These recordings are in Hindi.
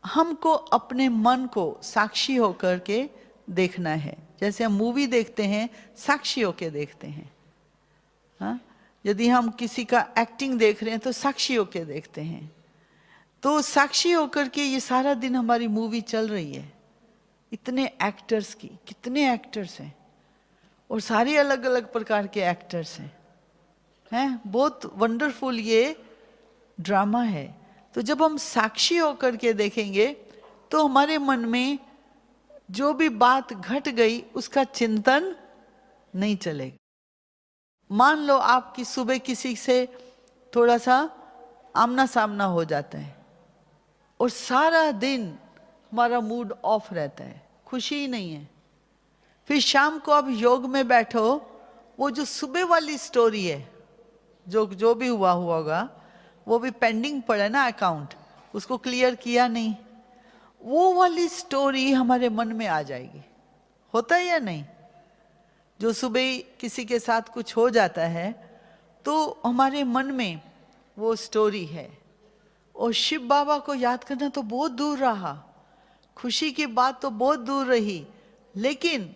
हमको अपने मन को साक्षी होकर के देखना है। जैसे हम मूवी देखते हैं, साक्षी होकर देखते हैं। हाँ, यदि हम किसी का एक्टिंग देख रहे हैं तो साक्षी होकर देखते हैं। तो साक्षी होकर के ये सारा दिन हमारी मूवी चल रही है। इतने एक्टर्स की, कितने एक्टर्स हैं, और सारे अलग अलग प्रकार के एक्टर्स हैं। बहुत वंडरफुल ये ड्रामा है। तो जब हम साक्षी होकर के देखेंगे तो हमारे मन में जो भी बात घट गई उसका चिंतन नहीं चलेगा। मान लो आपकी सुबह किसी से थोड़ा सा आमना सामना हो जाता है और सारा दिन हमारा मूड ऑफ रहता है, खुशी ही नहीं है। फिर शाम को आप योग में बैठो, वो जो सुबह वाली स्टोरी है, जो भी हुआ होगा, वो भी पेंडिंग पड़ा ना अकाउंट, उसको क्लियर किया नहीं, वो वाली स्टोरी हमारे मन में आ जाएगी। होता है या नहीं? जो सुबह किसी के साथ कुछ हो जाता है तो हमारे मन में वो स्टोरी है। और शिव बाबा को याद करना तो बहुत दूर रहा, खुशी की बात तो बहुत दूर रही, लेकिन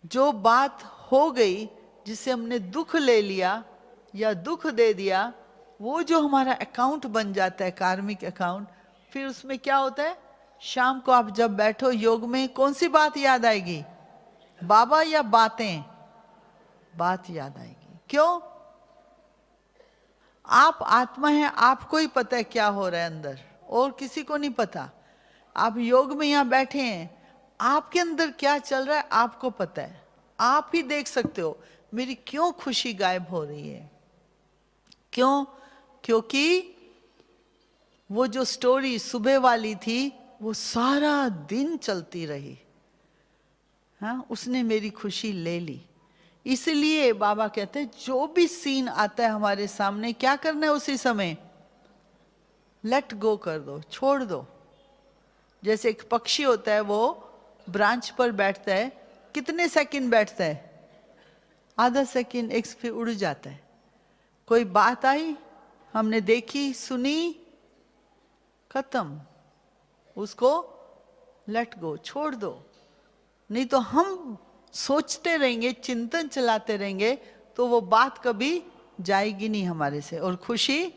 जो बात हो गई जिससे हमने दुख ले लिया या दुख दे दिया, वो जो हमारा अकाउंट बन जाता है, कार्मिक अकाउंट, फिर उसमें क्या होता है, शाम को आप जब बैठो योग में, कौन सी बात याद आएगी? बाबा या बातें? बात याद आएगी। क्यों? आप आत्मा है, आपको ही पता है क्या हो रहा है अंदर, और किसी को नहीं पता। आप योग में यहां बैठे हैं, आपके अंदर क्या चल रहा है आपको पता है। आप ही देख सकते हो मेरी क्यों खुशी गायब हो रही है। क्यों? क्योंकि वो जो स्टोरी सुबह वाली थी वो सारा दिन चलती रही। हाँ, उसने मेरी खुशी ले ली। इसलिए बाबा कहते हैं जो भी सीन आता है हमारे सामने, क्या करना है उसी समय? लेट गो कर दो, छोड़ दो। जैसे एक पक्षी होता है, वो ब्रांच पर बैठता है, कितने सेकंड बैठता है? आधा सेकंड, एक, फिर उड़ जाता है। कोई बात आई, हमने देखी सुनी, खत्म, उसको लेट गो, छोड़ दो। नहीं तो हम सोचते रहेंगे, चिंतन चलाते रहेंगे, तो वो बात कभी जाएगी नहीं हमारे से और खुशी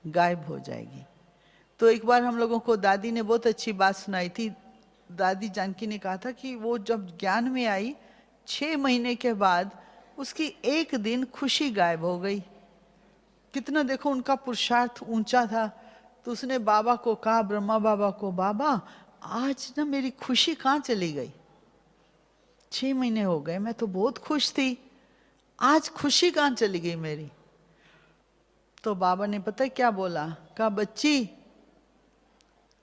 गायब हो जाएगी। तो एक बार हम लोगों को दादी ने बहुत अच्छी बात सुनाई थी। दादी जानकी ने कहा था कि वो जब ज्ञान में आई 6 महीने के बाद उसकी एक दिन खुशी गायब हो गई। कितना देखो उनका पुरुषार्थ ऊंचा था। तो उसने बाबा को कहा, ब्रह्मा बाबा को, बाबा आज ना मेरी खुशी कहाँ चली गई? 6 महीने हो गए, मैं तो बहुत खुश थी, आज खुशी कहाँ चली गई मेरी? तो बाबा ने पता क्या बोला? कहा, बच्ची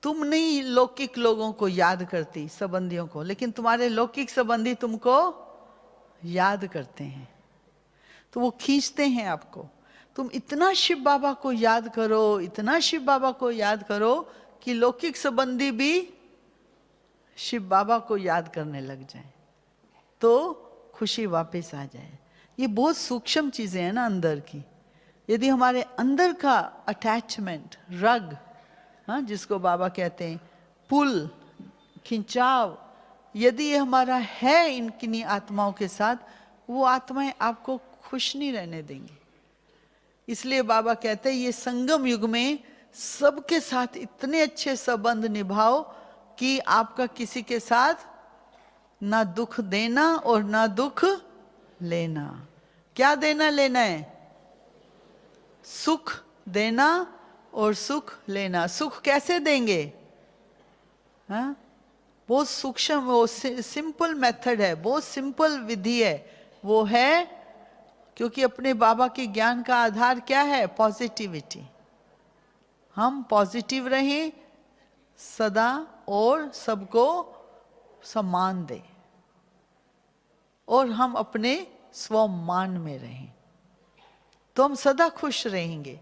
तुम नहीं लौकिक लोगों को याद करती, संबंधियों को, लेकिन तुम्हारे लौकिक संबंधी तुमको याद करते हैं, तो वो खींचते हैं आपको। तुम इतना शिव बाबा को याद करो, इतना शिव बाबा को याद करो कि लौकिक संबंधी भी शिव बाबा को याद करने लग जाए, तो खुशी वापस आ जाए। ये बहुत सूक्ष्म चीजें हैं ना अंदर की। यदि हमारे अंदर का अटैचमेंट, रग, हाँ, जिसको बाबा कहते हैं पुल, खिंचाव, यदि ये हमारा है इनकी आत्माओं के साथ, वो आत्माएं आपको खुश नहीं रहने देंगी। इसलिए बाबा कहते हैं ये संगम युग में सबके साथ इतने अच्छे संबंध निभाओ कि आपका किसी के साथ ना दुख देना और ना दुख लेना। क्या देना लेना है? सुख देना और सुख लेना। सुख कैसे देंगे? हाँ, बहुत सूक्ष्म, वो सिंपल मेथड है, बहुत सिंपल विधि है। वो है क्योंकि अपने बाबा के ज्ञान का आधार क्या है? पॉजिटिविटी। हम पॉजिटिव रहें सदा और सबको सम्मान दें और हम अपने स्वमान में रहें, तो हम सदा खुश रहेंगे।